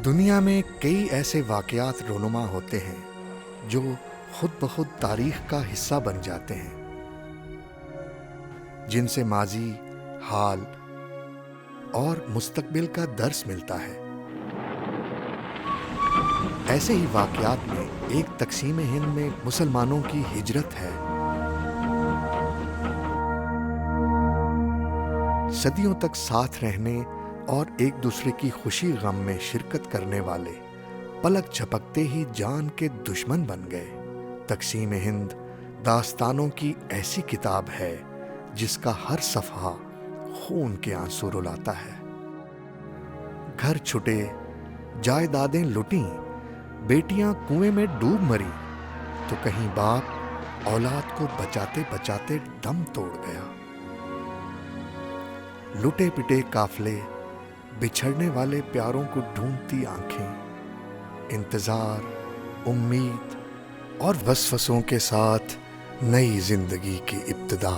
दुनिया में कई ऐसे वाक़यात रोनुमा होते हैं जो खुद ब खुद तारीख का हिस्सा बन जाते हैं, जिनसे माजी, हाल और मुस्तकबिल का दर्स मिलता है। ऐसे ही वाक़यात में एक तक़सीम हिंद में मुसलमानों की हिजरत है। सदियों तक साथ रहने और एक दूसरे की खुशी गम में शिरकत करने वाले पलक झपकते ही जान के दुश्मन बन गए। तक़सीम हिंद दास्तानों की ऐसी किताब है जिसका हर सफ़हा खून के आंसू रुलाता है। घर छुटे, जायदादें लुटीं, बेटियां कुएं में डूब मरी, तो कहीं बाप औलाद को बचाते बचाते दम तोड़ गया। लुटे पिटे काफले, बिछड़ने वाले प्यारों को ढूंढती आंखें, इंतजार, उम्मीद और वसवसों के साथ नई जिंदगी की इब्तिदा।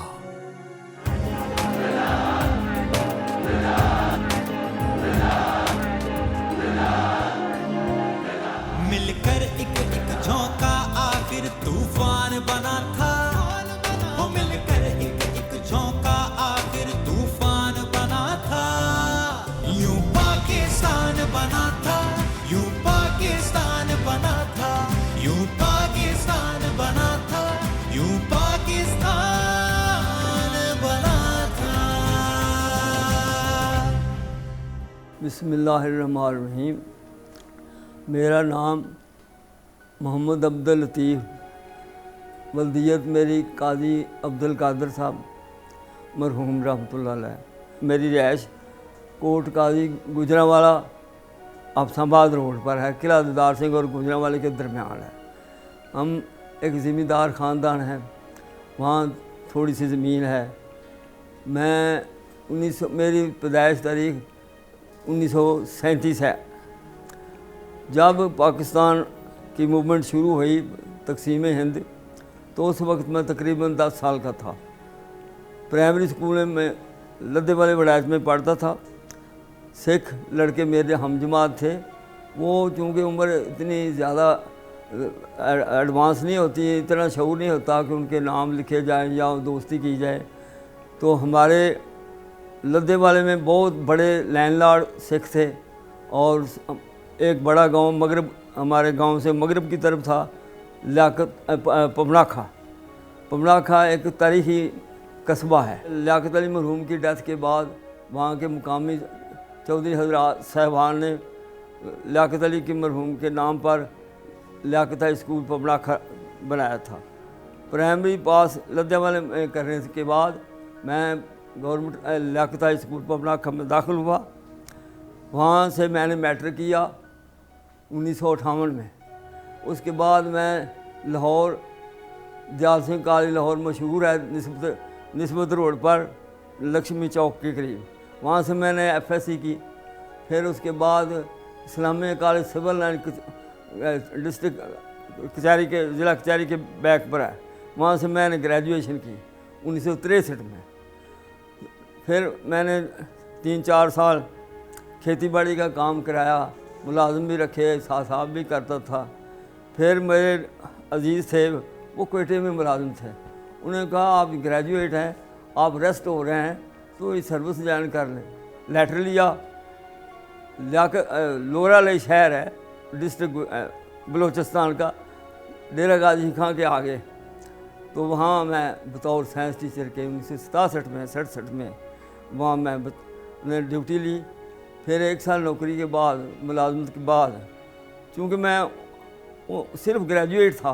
मिलकर एक झोंका आखिर तूफान बना था। वो मिलकर एक झोंका आखिर तूफान बना था। यूं पाकिस्तान बना था, यूं पाकिस्तान बना था, यूं पाकिस्तान बना था, यूं पाकिस्तान बना था। बिस्मिल्लाहिर्रहमानिर्रहीम। मेरा नाम मोहम्मद अब्दुल लतीफ़, वल्दियत मेरी काजी अब्दुल कादर साहब मरहूम रहमतुल्लाह अलैह। मेरी रिहाइश कोट काजी गुजरांवाला अफसाबाद रोड पर है, किला दीदार सिंह और गुजरांवाले के दरमियान है। हम एक ज़मींदार ख़ानदान हैं, वहाँ थोड़ी सी ज़मीन है। मेरी पैदाइश तारीख़ 1937 है। जब पाकिस्तान की मूवमेंट शुरू हुई तक़सीम हिंद, तो उस वक्त मैं तकरीबन 10 साल का था। प्राइमरी स्कूल में लद्दे वाले वलायत में पढ़ता था। सिख लड़के मेरे हम जमात थे। वो चूँकि उम्र इतनी ज़्यादा एडवांस नहीं होती, इतना शऊर नहीं होता कि उनके नाम लिखे जाएं या दोस्ती की जाए, तो हमारे लद्दे वाले में बहुत बड़े लैंडलॉर्ड सिख थे। और एक बड़ा गांव मगरब, हमारे गांव से मगरब की तरफ था, पमनाखा एक तारीख़ी कस्बा है। लियाकत अली मरहूम की डेथ के बाद वहाँ के मुकामी चौधरी हजरात साहबान ने लियाकत अली के मरहूम के नाम पर लियाकत हाई स्कूल पमनाखा बनाया था। प्राइमरी पास लद्दे वाले में करने के बाद मैं गवर्नमेंट लियाकत हाई स्कूल पमनाखा में दाखिल हुआ। वहाँ से मैंने मैट्रिक किया 1958 में। उसके बाद मैं लाहौर, दयाल सिंह कॉलेज लाहौर मशहूर है निस्बत रोड पर लक्ष्मी चौक के करीब, वहाँ से मैंने FSC की। फिर उसके बाद Islamia college civil line district कचहरी के ज़िला कचहरी के बैक पर है, वहाँ से मैंने ग्रेजुएशन की 1963 में। फिर मैंने 3-4 साल खेती बाड़ी का काम कराया, मुलाजिम भी रखे, साहब भी करता था। फिर मेरे अजीज़ थे, वो कोयटे में मुलाजिम थे। उन्होंने कहा आप ग्रेजुएट हैं, आप रेस्ट हो रहे हैं, तो इस सर्विस ज्वाइन कर लें। लेटर लिया। लोरा ले शहर है डिस्ट्रिक्ट बलूचिस्तान का, डेरा गाजी खां के आगे। तो वहाँ मैं बतौर साइंस टीचर के 1967 में वहाँ मैंने ड्यूटी ली। फिर 1 साल नौकरी के बाद, मुलाजमत के बाद, चूँकि मैं सिर्फ ग्रेजुएट था,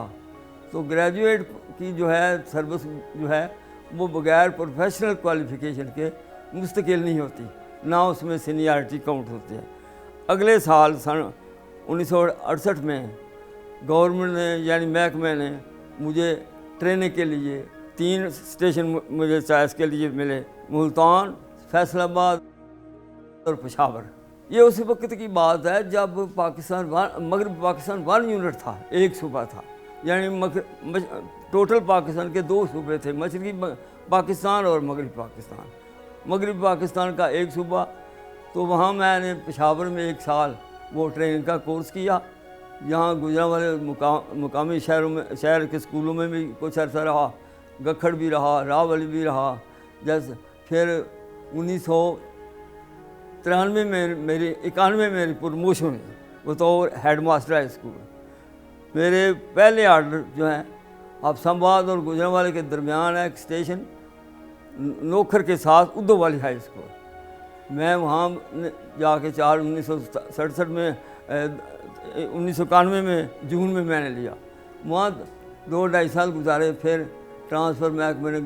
तो ग्रेजुएट की जो है सर्विस जो है वो बग़ैर प्रोफेशनल क्वालिफ़िकेशन के मुस्तकिल नहीं होती, ना उसमें सीनियरिटी काउंट होती है। अगले साल सन 1968 में गवर्नमेंट ने यानी महकमे ने मुझे ट्रेनिंग के लिए 3 स्टेशन मुझे चॉइस के लिए मिले, मुल्तान, फैसलाबाद और पेशावर। ये उस वक्त की बात है जब मगरब पाकिस्तान 1 यूनिट था, एक सूबा था। यानी टोटल पाकिस्तान के 2 सूबे थे, मशरक़ी पाकिस्तान और मगरबी पाकिस्तान। मगरबी पाकिस्तान का एक सूबा, तो वहाँ मैंने पेशावर में 1 साल वो ट्रेनिंग का कोर्स किया। यहाँ गुजरांवाले मुकामी शहर के स्कूलों में भी कुछ अर्सा रहा, गखड़ भी रहा, रावली भी रहा। जैसे फिर 1993 में मेरी 91 में मेरी प्रमोशन हुई बतौर हेड मास्टर हाई स्कूल। मेरे पहले आर्डर जो है हाफसाबाद और गुजरांवाले के दरमियान है एक स्टेशन नोखर के साथ उद्धव वाली हाई स्कूल। मैं वहाँ जाके 1967 में 1991 में जून में मैंने लिया। वहाँ 2-2.5 साल गुजारे। फिर ट्रांसफ़र मैंने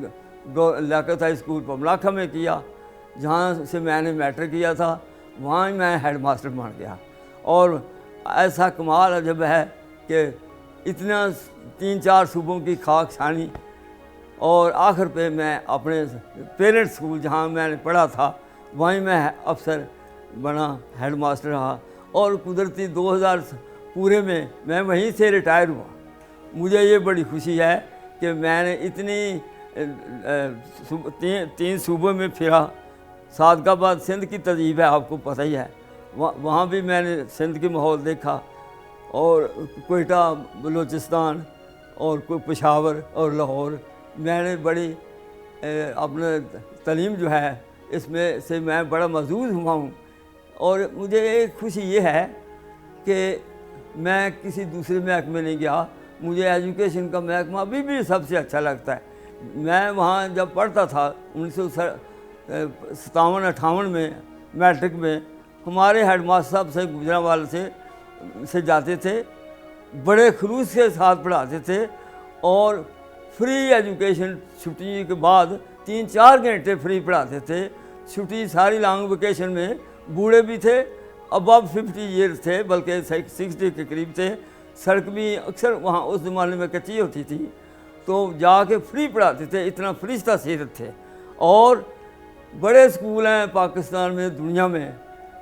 लियाकत हाई स्कूल पमलाखा में किया, जहाँ से मैंने मैट्रिक किया था। वहाँ ही मैं हेड मास्टर बन गया। और ऐसा कमाल अजब है कि इतना 3-4 सूबों की खाक छानी और आखिर पे मैं अपने पेरेंट स्कूल जहाँ मैंने पढ़ा था वहीं मैं अफसर बना, हेड मास्टर रहा। और कुदरती 2000 पूरे में मैं वहीं से रिटायर हुआ। मुझे ये बड़ी खुशी है कि मैंने इतनी 3 सूबों में फिरा। सादकाबाद सिंध की तहजीब है, आपको पता ही है। वहाँ भी मैंने सिंध के माहौल देखा, और कोयटा, बलूचिस्तान और कोई पेशावर और लाहौर। मैंने बड़ी अपने तालीम जो है इसमें से मैं बड़ा महसूस हुआ हूँ। और मुझे एक खुशी ये है कि मैं किसी दूसरे महकमे नहीं गया। मुझे एजुकेशन का महकमा अभी भी सबसे अच्छा लगता है। मैं वहाँ जब पढ़ता था 1957-58 में मैट्रिक में, हमारे हेडमास्टर साहब से गुजरांवाल से जाते थे, बड़े खलूस के साथ पढ़ाते थे और फ्री एजुकेशन। छुट्टी के बाद 3-4 घंटे फ्री पढ़ाते थे। छुट्टी सारी लॉन्ग वेकेशन में बूढ़े भी थे, अबव 50 ईयर्स थे, बल्कि 60 के करीब थे। सड़क भी अक्सर वहाँ उस ज़माने में कच्ची होती थी, तो जाके फ्री पढ़ाते थे। इतना फरिश्ता सीरत थे। और बड़े स्कूल हैं पाकिस्तान में, दुनिया में।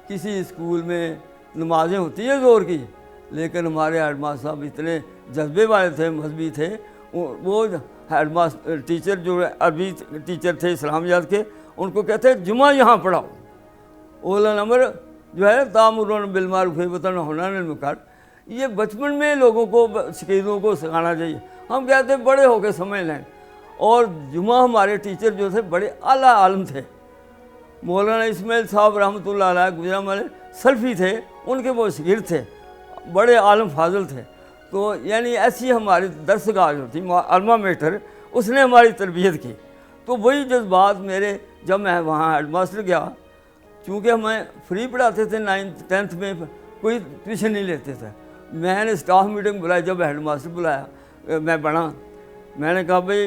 किसी स्कूल में नमाज़ें होती है ज़ोर की, लेकिन हमारे हेडमास्टर साहब इतने जज्बे वाले थे, मजहबी थे। वो हेडमास्टर टीचर जो अरबी टीचर थे इस्लामियात के, उनको कहते हैं जुमा यहाँ पढ़ाओ। ओला नंबर जो है तामुरून बिल मारूफ व नही अनिल मुनकर। ये बचपन में लोगों को, शकीरों को सिखाना चाहिए। हम कहते हैं बड़े होकर समझ लें। और जुमा हमारे टीचर जो थे बड़े आला आलम थे। मौलाना इस्माइल साहब रहमतुल्लाह अलैह गुजरांवाले सल्फी थे, उनके वो शागिर्द थे, बड़े आलम फाजल थे। तो यानी ऐसी हमारी दरसगाह जो थी, अल्मा मेटर, उसने हमारी तरबियत की। तो वही जज्बात मेरे, जब मैं वहाँ हेडमास्टर गया, चूँकि हमें फ्री पढ़ाते थे 9th 10th में, कोई ट्यूशन नहीं लेते थे। मैंने स्टाफ मीटिंग बुलाई, जब हेडमास्टर बुलाया मैं बना। मैंने कहा भाई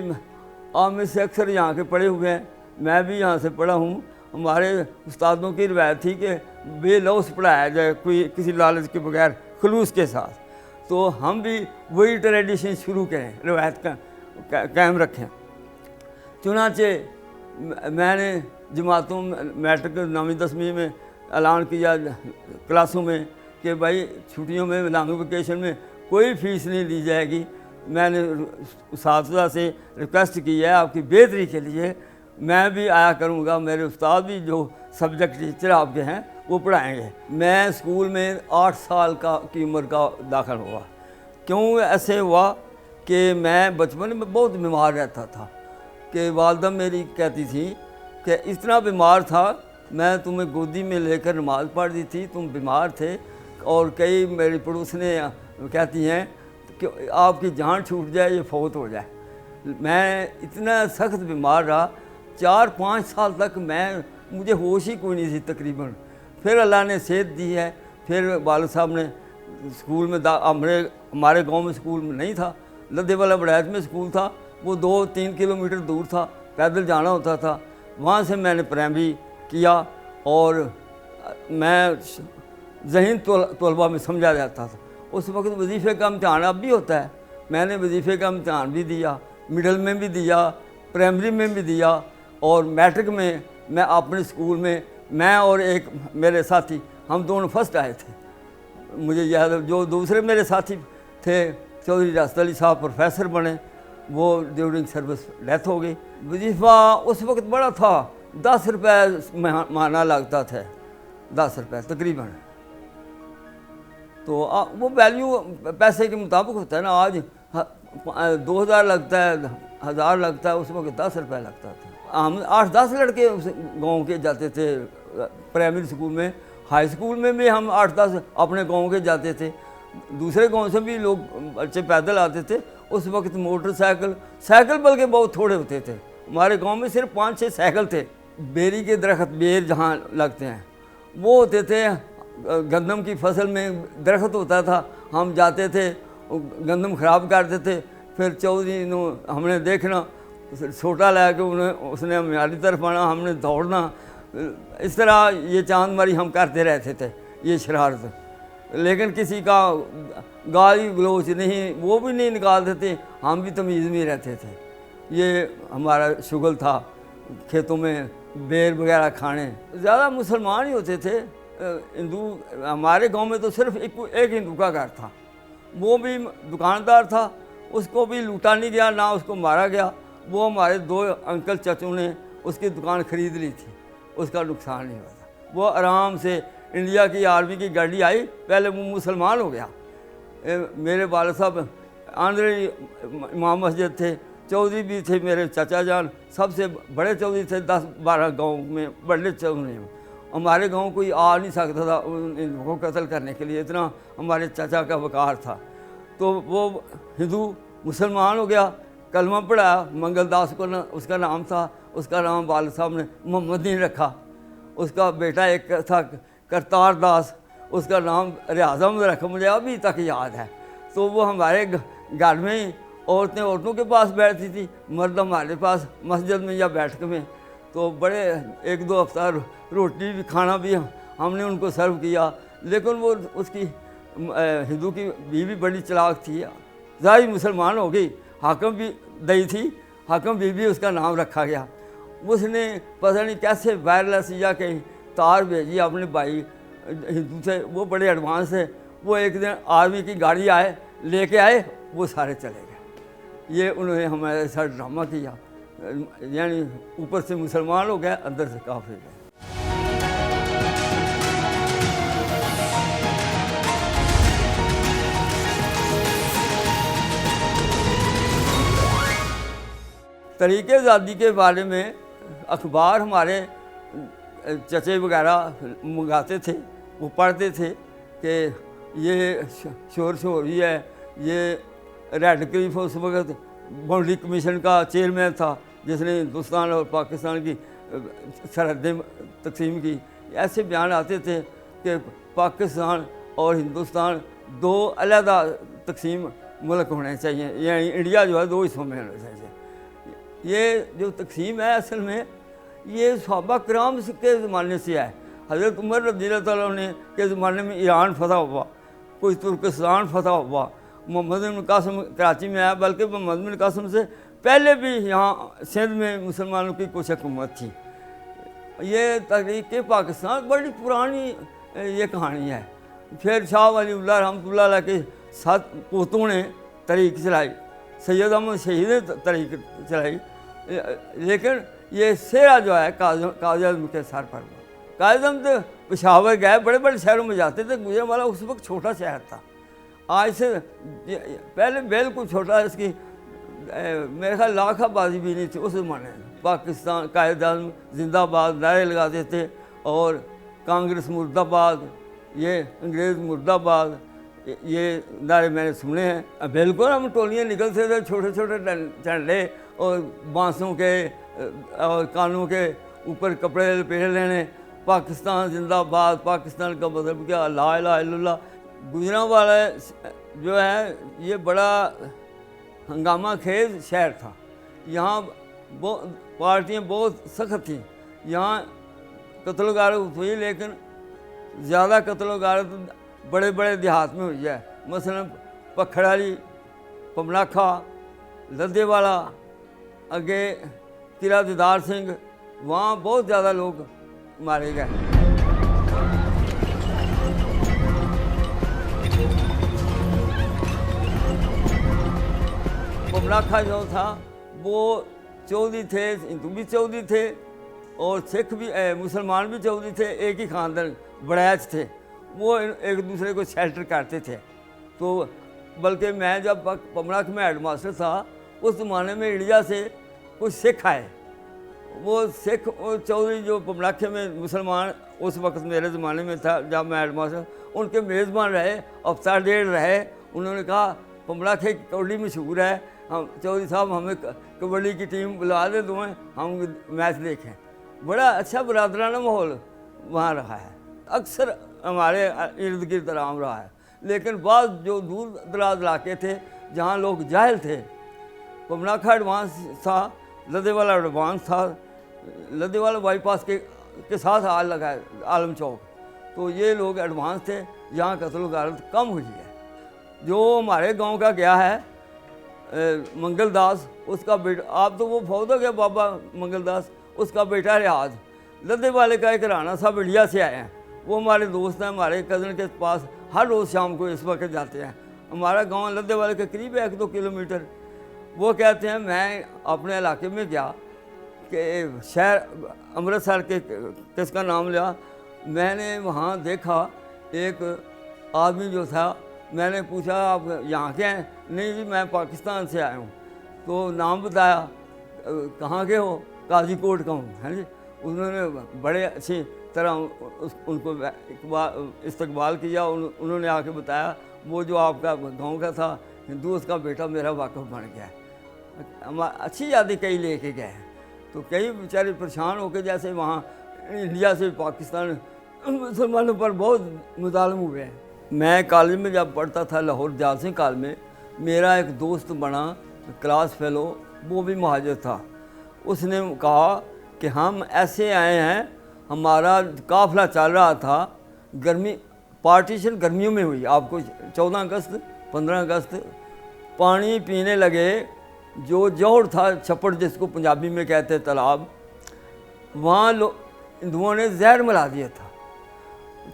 आप में से अक्सर यहाँ के पढ़े हुए हैं, मैं भी यहाँ से पढ़ा हूँ। हमारे उस्तादों की रवायत थी कि बेलौस पढ़ाया जाए, कोई किसी लालच के बगैर, खलूस के साथ। तो हम भी वही ट्रेडिशन शुरू करें, रवायत का कायम रखें। चुनाचे मैंने जमातों मैट्रिक 9वीं 10वीं में ऐलान किया क्लासों में कि भाई छुट्टियों में, लॉन्ग वेकेशन में कोई फ़ीस नहीं ली जाएगी। मैंने उस्ताद से रिक्वेस्ट की है आपकी बेहतरी के लिए, मैं भी आया करूँगा, मेरे उस्ताद भी जो सब्जेक्ट टीचर आपके हैं वो पढ़ाएंगे। मैं स्कूल में 8 साल की उम्र का दाखिल हुआ। क्यों ऐसे हुआ कि मैं बचपन में बहुत बीमार रहता था, कि वालदा मेरी कहती थी कि इतना बीमार था, मैं तुम्हें गोदी में लेकर नमाज़ पढ़ दी थी, तुम बीमार थे। और कई मेरी पड़ोसने कहती हैं कि आपकी जान छूट जाए, ये फौत हो जाए। मैं इतना सख्त बीमार रहा, 4-5 साल तक मुझे होश ही कोई नहीं थी तकरीबन। फिर अल्लाह ने सेहत दी है। फिर वालिद साहब ने स्कूल में हमारे गांव में स्कूल में नहीं था, लद्दे वाला बड़ैत में स्कूल था, वो 2-3 किलोमीटर दूर था, पैदल जाना होता था। वहाँ से मैंने प्राइमरी किया और मैं ज़हीन तलबा में समझा जाता था। उस वक्त वजीफ़े का इम्तहान अब भी होता है। मैंने वजीफ़े का इम्तहान भी दिया, मिडल में भी दिया, प्राइमरी में भी दिया, और मैट्रिक में मैं अपने स्कूल में, मैं और एक मेरे साथी, हम दोनों फर्स्ट आए थे। मुझे याद है, जो दूसरे मेरे साथी थे चौधरी रासत अली साहब प्रोफेसर बने, वो ड्यूरिंग सर्विस डेथ हो गई। वजीफ़ा उस वक्त बड़ा था, 10 रुपये महीना लगता था, 10 रुपये तकरीबन। तो वो वैल्यू पैसे के मुताबिक होता है ना। आज 2000 लगता है, 1000 लगता है, उस वक्त 10 रुपये लगता था। हम 8-10 लड़के उस गांव के जाते थे प्राइमरी स्कूल में, हाई स्कूल में भी हम 8-10 अपने गांव के जाते थे। दूसरे गांव से भी लोग बच्चे पैदल आते थे। उस वक्त साइकिल बल्कि बहुत थोड़े होते थे। हमारे गांव में सिर्फ 5-6 साइकिल थे। बेरी के दरख्त, बेर जहाँ लगते हैं वो होते थे। गंदम की फसल में दरख्त होता था, हम जाते थे, गंदम ख़राब करते थे। फिर चौधरी हमने देखना, छोटा ला के उसने हमारी तरफ आना, हमने दौड़ना। इस तरह ये चांदमारी हम करते रहते थे, ये शरारत। लेकिन किसी का गाली गलोच नहीं, वो भी नहीं निकालते थे, हम भी तमीज़ में रहते थे। ये हमारा शुगल था, खेतों में बेर वगैरह खाने। ज़्यादा मुसलमान ही होते थे। हिंदू हमारे गांव में तो सिर्फ एक हिंदू का घर था, वो भी दुकानदार था। उसको भी लूटा नहीं गया, ना उसको मारा गया। वो हमारे 2 अंकल चाचू ने उसकी दुकान ख़रीद ली थी, उसका नुकसान नहीं हुआ था। वो आराम से, इंडिया की आर्मी की गाड़ी आई, पहले वो मुसलमान हो गया। मेरे वालिद साहब आंध्र इमाम मस्जिद थे, चौधरी भी थे मेरे चाचा जान, सबसे बड़े चौधरी थे। 10-12 गांव में बड़े चौधरी। हमारे गांव कोई आ नहीं सकता था इनको कत्ल करने के लिए, इतना हमारे चाचा का वकार था। तो वो हिंदू मुसलमान हो गया, कलमा पढ़ाया। मंगलदास को उसका नाम था, उसका नाम वालिद साहब ने मोहम्मद नहीं रखा। उसका बेटा एक था करतार दास, उसका नाम रियाज़ रखा, मुझे अभी तक याद है। तो वो हमारे घर में ही औरतों के पास बैठती थी, मर्द हमारे पास मस्जिद में या बैठक में। तो बड़े 1-2 हफ्ता रोटी भी, खाना भी हमने उनको सर्व किया। लेकिन वो उसकी हिंदू की बीवी बड़ी चालाक थी, ज़ाहिर मुसलमान हो गई। हाकम भी दई थी, हाकम बीबी उसका नाम रखा गया। उसने पता नहीं कैसे वायरलेस या कहीं तार भेजी अपने भाई हिंदू थे, वो बड़े एडवांस थे। वो एक दिन आर्मी की गाड़ी आए, लेके आए, वो सारे चले गए। ये उन्होंने हमारे साथ ड्रामा किया, यानी ऊपर से मुसलमान हो गए, अंदर से काफिर गए। तरीक़े आज़ादी के बारे में अखबार हमारे चचे वगैरह मंगाते थे, वो पढ़ते थे कि ये शोरी है। ये रेड क्लिफ उस वक्त बाउंड्री कमीशन का चेयरमैन था, जिसने हिंदुस्तान और पाकिस्तान की सरहदें तकसीम की। ऐसे बयान आते थे कि पाकिस्तान और हिंदुस्तान 2 अलहदा तकसीम मुल्क होने चाहिए, यानी इंडिया जो है 2 हिस्सों में होना चाहिए। ये जो तकसीम है असल में ये सहाबा किराम के ज़माने से है। हज़रत उमर रज़ियल्लाहु तआला अन्हु के ज़माने में ईरान फतह हुआ, कोई तुर्किस्तान फतह हुआ, मोहम्मद बिन कासिम कराची में आया, बल्कि मोहम्मद बिन कासिम से पहले भी यहाँ सिंध में मुसलमानों की कुछ हुकूमत थी। ये तहरीक पाकिस्तान बड़ी पुरानी ये कहानी है। फिर शाह वलीउल्लाह रहमतुल्लाह अलैह के 7 पोतों ने तहरीक चलाई, सैयद अहमद शहीद ने तहरीक चलाई। लेकिन ये सेरा जो है काज़ी के सर पर हुआ। काज़ी तो पेशावर गए, बड़े बड़े शहरों में जाते थे। गुजरांवाला उस वक्त छोटा शहर था, आज से पहले बिल्कुल छोटा। इसकी मेरे ख्याल लाख आबादी भी नहीं थी उस ज़माने में। पाकिस्तान कायद-ए-आज़म जिंदाबाद नारे लगाते थे, और कांग्रेस मुर्दाबाद, ये अंग्रेज़ मुर्दाबाद, ये नारे मैंने सुने हैं। बिल्कुल हम टोलियाँ निकलते थे, छोटे छोटे झंडे और बांसों के और कानों के ऊपर कपड़े लपेटे लेने, पाकिस्तान जिंदाबाद। पाकिस्तान का मतलब क्या, ला इलाहा इल्लल्लाह। गुजरांवाला जो है ये बड़ा हंगामा खेज शहर था। यहाँ पार्टियाँ बहुत सख्त थीं। यहाँ कत्ल गारत हुई, लेकिन ज़्यादा कत्ल गारत बड़े बड़े देहात में हुई है। मसलन पखड़ाली, पमनाखा, लद्देवाला, आगे किला दीदार सिंह, वहाँ बहुत ज़्यादा लोग मारे गए। पमनाखा जो था वो चौधरी थे, हिंदू भी चौधरी थे और सिख भी मुसलमान भी चौधरी थे, एक ही ख़ानदान बड़ैच थे। वो एक दूसरे को शेल्टर करते थे। तो बल्कि मैं जब पमराख में हेडमास्टर था, उस ज़माने में इंडिया से कुछ सिख आए। वो सिख और चौधरी जो पमराखे में मुसलमान उस वक्त मेरे ज़माने में था जब मैं हेडमास्टर, उनके मेज़बान रहे, अफसर डेढ़ रहे। उन्होंने कहा पमराखे की कबड्डी मशहूर है, हम चौधरी साहब हमें कबड्डी की टीम बुला दे, तुम्हें हम मैच देखें। बड़ा अच्छा बरादराना माहौल वहाँ रहा है, अक्सर हमारे इर्द गिर्द आराम रहा है। लेकिन बाद जो दूर दराज इलाके थे जहाँ लोग जाहिल थे, पमराखा एडवांस था, लदेवाला एडवांस था, लदेवाला बाईपास के साथ हाल लगा है आलम चौक, तो ये लोग एडवांस थे, यहाँ कत्ल गारत कम हुई है। जो हमारे गांव का गया है मंगल दास, उसका बेटा, आप तो वो फौत हो गया बाबा मंगल दास, उसका बेटा रियाज, लद्दे वाले का एक राना साहब इंडिया से आए हैं। वो हमारे दोस्त हैं, हमारे कज़न के पास हर रोज़ शाम को इस वक्त जाते हैं। हमारा गांव लद्दे वाले के करीब 1-2 किलोमीटर। वो कहते हैं मैं अपने इलाके में गया कि शहर अमृतसर के किसका नाम लिया, मैंने वहाँ देखा एक आदमी जो था, मैंने पूछा आप यहाँ के हैं? नहीं जी मैं पाकिस्तान से आया हूँ। तो नाम बताया, कहाँ के हो? काजीकोट का हूँ, है जी। उन्होंने बड़े अच्छी तरह उनको इस्तकबाल किया। उन्होंने आके बताया वो जो आपका गांव का था हिंदू, उसका बेटा मेरा वाकफ़ बन गया है। अच्छी यादें कई लेके गए हैं। तो कई बेचारे परेशान होकर, जैसे वहाँ इंडिया से पाकिस्तान मुसलमानों पर बहुत मुज़ालिम हुए हैं। मैं कॉलेज में जब पढ़ता था लाहौर जाल सिंह कॉलेज में, मेरा एक दोस्त बना क्लास फेलो, वो भी महाजर था। उसने कहा कि हम ऐसे आए हैं, हमारा काफ़िला चल रहा था, गर्मी पार्टीशन गर्मियों में हुई, आपको 14 अगस्त 15 अगस्त, पानी पीने लगे, जो जोहड़ था छप्पड़ जिसको पंजाबी में कहते तालाब, वहाँ हिंदुओं ने जहर मिला दिया था।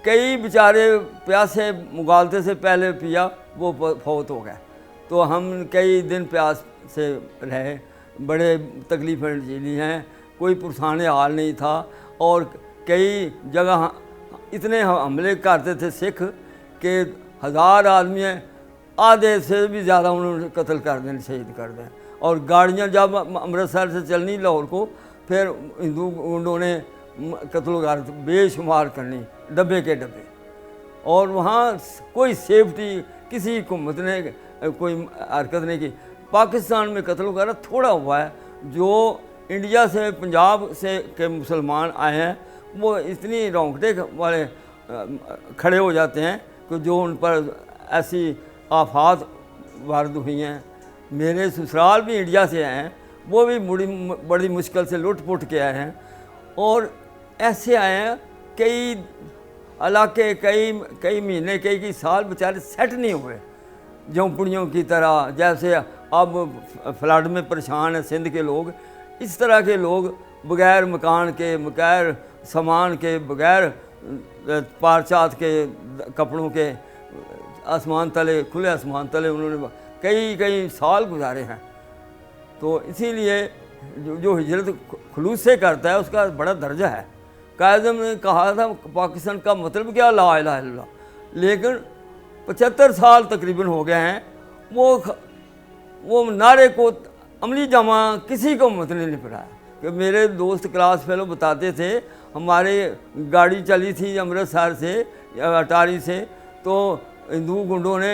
कई बेचारे प्यासे मुगालते से पहले पिया, वो फौत हो गए। तो हम कई दिन प्यास से रहे, बड़े तकलीफ़ें झेली हैं, कोई पुरसाने हाल नहीं था। और कई जगह इतने हमले करते थे सिख कि 1000 आदमी आधे से भी ज़्यादा उन्होंने कत्ल कर दें, शहीद कर दें। और गाड़ियाँ जब अमृतसर से चलनी लाहौर को, फिर हिंदू गुंडों ने कत्ल गारत बेशुमार करनी, डब्बे के डब्बे। और वहाँ कोई सेफ्टी किसी हुकूमत ने कोई हरकत नहीं की। पाकिस्तान में कत्ल गारत थोड़ा हुआ है। जो इंडिया से पंजाब से के मुसलमान आए हैं, वो इतनी रोंगटे वाले खड़े हो जाते हैं कि जो उन पर ऐसी आफात वारद हुई हैं। मेरे ससुराल भी इंडिया से आए हैं, वो भी बड़ी मुश्किल से लुट पुट के आए हैं। और ऐसे आए हैं कई इलाके, कई महीने, कई साल बेचारे सेट नहीं हुए झोंपड़ियों की तरह। जैसे अब फ्लड में परेशान है सिंध के लोग, इस तरह के लोग बग़ैर मकान के, बग़ैर सामान के, बग़ैर पारचात के, कपड़ों के, आसमान तले, खुले आसमान तले उन्होंने कई साल गुजारे हैं। तो इसीलिए जो हिजरत खुलूस से करता है उसका बड़ा दर्जा है। कायदम ने कहा था पाकिस्तान का मतलब क्या, ला इलाहा इल्लल्लाह, लेकिन 75 साल तकरीबन हो गए हैं, वो नारे को अमली जमा किसी को मत नहीं पड़ा। कि मेरे दोस्त क्लास फेलो बताते थे, हमारे गाड़ी चली थी अमृतसर से या अटारी से, तो हिंदू गुंडों ने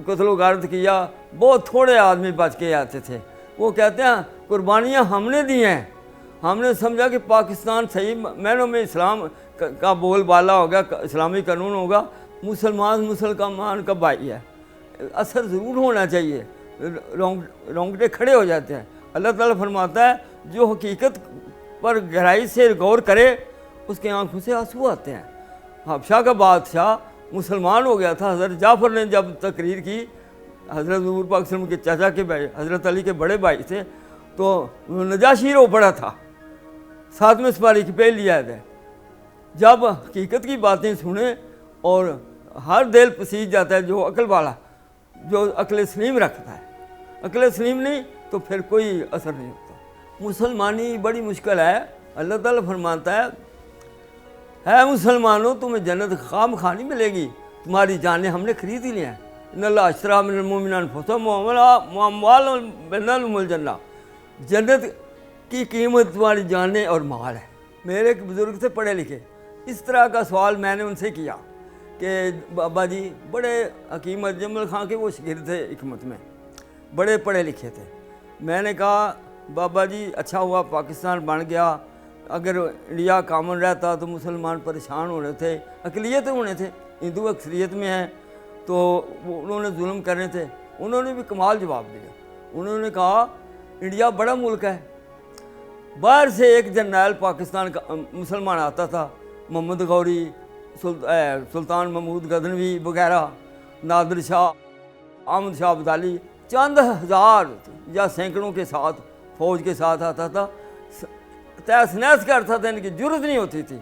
कत्ल गारत किया, बहुत थोड़े आदमी बच के आते थे। वो कहते हैं कुर्बानियाँ हमने दी हैं, हमने समझा कि पाकिस्तान सही मैनों में इस्लाम का बोलबाला होगा, इस्लामी कानून होगा, मुसलमान का भाई है, असर ज़रूर होना चाहिए। रोंगटे खड़े हो जाते हैं। अल्लाह ताला फरमाता है जो हकीकत पर गहराई से गौर करे उसके आंखों से आंसू आते हैं। हबशा का बादशाह मुसलमान हो गया था। हज़रत जाफ़र ने जब तकरीर की, हज़रत नूर पाक सल्लल्लाहु अलैहि वसल्लम के चाचा के भाई, हज़रत अली के बड़े भाई थे, तो नजाशी रो पड़ा था, 7वें सिपाही की पहल लिया है। जब हकीकत की बातें सुने और हर दिल पसीज जाता है, जो अकल वाला, जो अकल सलीम रखता है, अकल सलीम नहीं तो फिर कोई असर नहीं होता। मुसलमानी बड़ी मुश्किल है। अल्लाह ताला फरमाता है है मुसलमानों, तुम्हें जन्नत खाम खा नहीं मिलेगी, तुम्हारी जानें हमने खरीद ही लिया है। इन्नल्लाह अशरा मिनल मुमिनीना अनफुसहुम व अमवालहुम जन्नह, जन्नत की कीमत तुम्हारी जानें और माल है। मेरे एक बुज़ुर्ग थे पढ़े लिखे, इस तरह का सवाल मैंने उनसे किया कि बाबा जी, बड़े हकीम अजमल खां के वो शागिर्द थे हिकमत में, बड़े पढ़े लिखे थे। मैंने कहा बाबा जी अच्छा हुआ पाकिस्तान बन गया, अगर इंडिया कामन रहता तो मुसलमान परेशान हो रहे थे, अकलियत होने थे, हिंदू अक्सरियत में है तो उन्होंने जुल्म करने थे। उन्होंने भी कमाल जवाब दिया। उन्होंने कहा इंडिया बड़ा मुल्क है, बाहर से एक जर्नैल पाकिस्तान का मुसलमान आता था, मोहम्मद गौरी, सुल्तान महमूद गजनवी वगैरह, नादिर शाह, अहमद शाह अब्दाली, चंद हज़ार या सैकड़ों के साथ फौज के साथ आता था, तहस नहस करता था, इनकी जरूरत नहीं होती थी,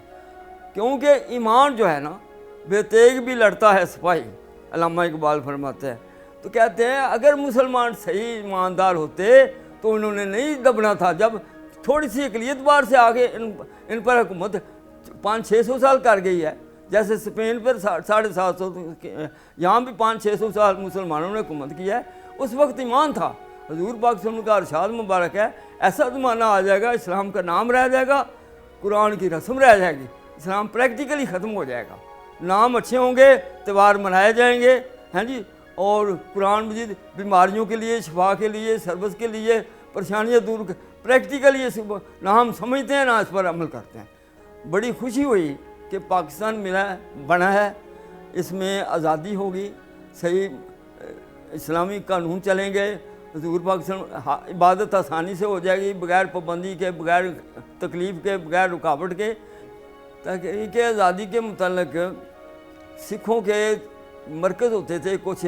क्योंकि ईमान जो है ना बेतेग भी लड़ता है सिपाही, अल्लामा इकबाल फरमाते हैं। तो कहते हैं अगर मुसलमान सही ईमानदार होते तो उन्होंने नहीं दबना था। जब थोड़ी सी अकलियत बाहर से आगे इन पर हुकूमत 500-600 साल कर गई है, जैसे स्पेन पर 750, यहाँ भी 500-600 साल मुसलमानों ने हुकूमत की है। उस वक्त ईमान था। हजूर पाक सल्लल्लाहु अलैहि वसल्लम का इरशाद मुबारक है, ऐसा ज़माना आ जाएगा इस्लाम का नाम रह जाएगा, कुरान की रस्म रह जाएगी, इस्लाम प्रैक्टिकली ख़त्म हो जाएगा। नाम अच्छे होंगे, त्यौहार मनाए जाएंगे, हैं जी, और कुरान मजीद बीमारियों के लिए, शफा के लिए, सर्विस के लिए, परेशानियाँ दूर, प्रैक्टिकली इस ना हम समझते हैं ना इस पर अमल करते हैं। बड़ी खुशी हुई कि पाकिस्तान मिला बना है, इसमें आज़ादी होगी, सही इस्लामी कानून चलेंगे, हजूर पाक इबादत आसानी से हो जाएगी, बग़ैर पाबंदी के, बग़ैर तकलीफ़ के, बग़ैर रुकावट के। तहरीक आज़ादी के मुतल्लिक़ सिखों के मरकज़ होते थे, कुछ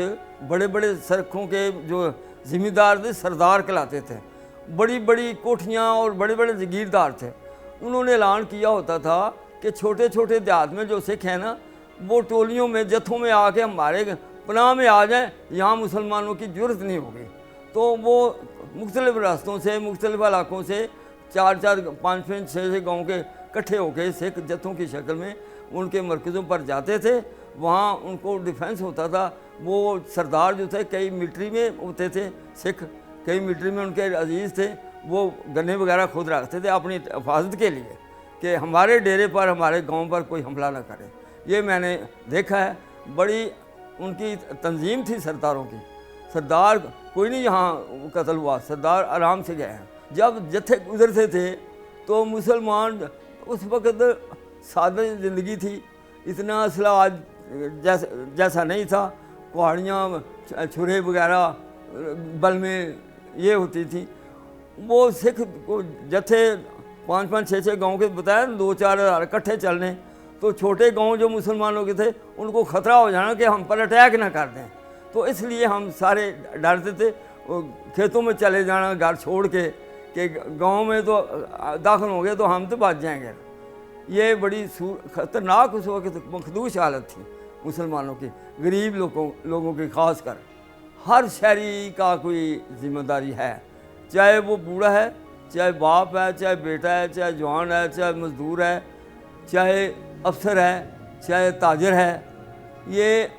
बड़े बड़े सरखों के जो ज़िम्मेदार थे, सरदार कहलाते थे, बड़ी बड़ी कोठियाँ और बड़े बड़े जागीरदार थे। उन्होंने ऐलान किया होता था कि छोटे छोटे देहात में जो सिख हैं ना, वो टोलियों में, जत्थों में आके हमारे पनाह में आ जाएं, यहाँ मुसलमानों की ज़रूरत नहीं होगी। तो वो मुख्तलिफ़ रास्तों से, मुख्तलिफ़ इलाकों से 4-4, 5-5, 6 गाँव के इकट्ठे होकर सिख जत्थों की शक्ल में उनके मरकज़ों पर जाते थे। वहाँ उनको डिफेंस होता था। वो सरदार जो थे कई मिलिट्री में होते थे सिख, कई मिलिट्री में उनके अजीज़ थे, वो गन्ने वगैरह खुद रखते थे अपनी हिफाजत के लिए कि हमारे डेरे पर, हमारे गांव पर कोई हमला ना करे। ये मैंने देखा है। बड़ी उनकी तंजीम थी सरदारों की। सरदार कोई नहीं यहाँ कत्ल हुआ, सरदार आराम से गए हैं। जब जत्थे गुजरते थे तो मुसलमान, उस वक़्त सादा ज़िंदगी थी, इतना असला आज जैसा नहीं था, कुहाड़ियाँ, छुरे वगैरह बल में ये होती थी। वो सिख को जत्थे 5-5, 6-6 गाँव के बताया, 2-4 हज़ार इकट्ठे चलने, तो छोटे गांव जो मुसलमानों के थे उनको ख़तरा हो जाना कि हम पर अटैक ना कर दें, तो इसलिए हम सारे डरते थे खेतों में चले जाना घर छोड़ के कि गांव में तो दाखिल हो गए तो हम तो बच जाएंगे। ये बड़ी ख़तरनाक उस वक्त मखदूश हालत थी मुसलमानों की, गरीब लोगों की ख़ास कर। हर शहरी का कोई ज़िम्मेदारी है, चाहे वो बूढ़ा है, चाहे बाप है, चाहे बेटा है, चाहे जवान है, चाहे मज़दूर है, चाहे अफसर है, चाहे ताजर है। ये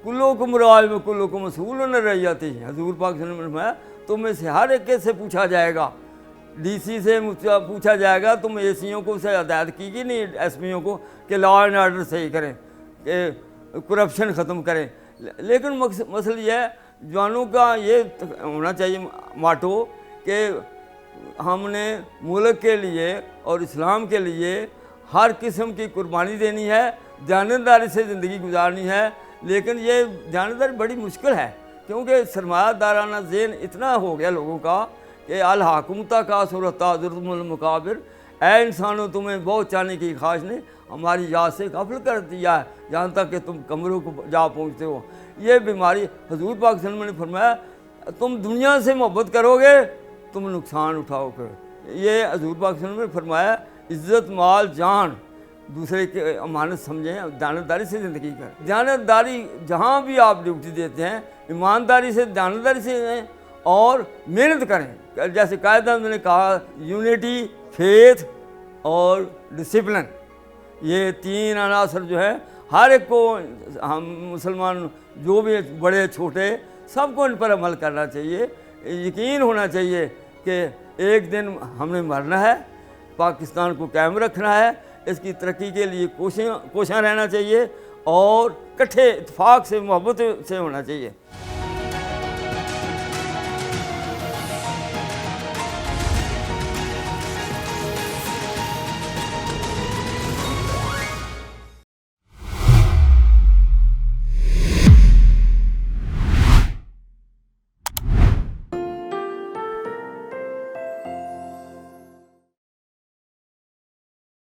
कुल्लुकुम राज में कुल्लुकुम मसऊलुन अन रइयती है। हजूर पाक सल्लल्लाहु अलैहि वसल्लम में तुम में से हर एक से पूछा जाएगा, डीसी से पूछा जाएगा, तुम एसीओं को से हदायत की कि नहीं एसपीओं को कि लॉ एंड ऑर्डर सही करें, कि करप्शन ख़त्म करें। लेकिन मसला यह है, जवानों का ये होना चाहिए माटो कि हमने मुल्क के लिए और इस्लाम के लिए हर किस्म की कुर्बानी देनी है, जानदारी से ज़िंदगी गुजारनी है। लेकिन ये जानदारी बड़ी मुश्किल है, क्योंकि सरमायादाराना ज़हन इतना हो गया लोगों का कि अल हाकुमता का सूरता जुर्मुल मुकाबिर, ऐ इंसानों तुम्हें बहुत चाहने की ख्वाहिश ने हमारी याद से गाफिल कर दिया है, यहाँ तक कि तुम कमरों को जा पहुँचते हो। ये बीमारी हजूर पाक सल्लल्लाहु अलैहि वसल्लम ने फरमाया, तुम दुनिया से मोहब्बत करोगे तुम नुकसान उठाओगे। ये हजूर पाक सल्लल्लाहु अलैहि वसल्लम ने फरमाया, इज़्ज़त माल जान दूसरे के अमानत समझें, दानतदारी से ज़िंदगी करें। दानतदारी जहाँ भी आप ड्यूटी देते हैं, ईमानदारी से, दानतदारी से दें और मेहनत करें। जैसे कायदा ने कहा, यूनिटी, फेथ और डिसिप्लिन, ये तीन अनासर जो है हर एक को, हम मुसलमान जो भी बड़े छोटे सबको इन पर अमल करना चाहिए। यकीन होना चाहिए कि एक दिन हमने मरना है, पाकिस्तान को कायम रखना है, इसकी तरक्की के लिए कोशिश रहना चाहिए और इकट्ठे इत्फाक से मोहब्बत से होना चाहिए।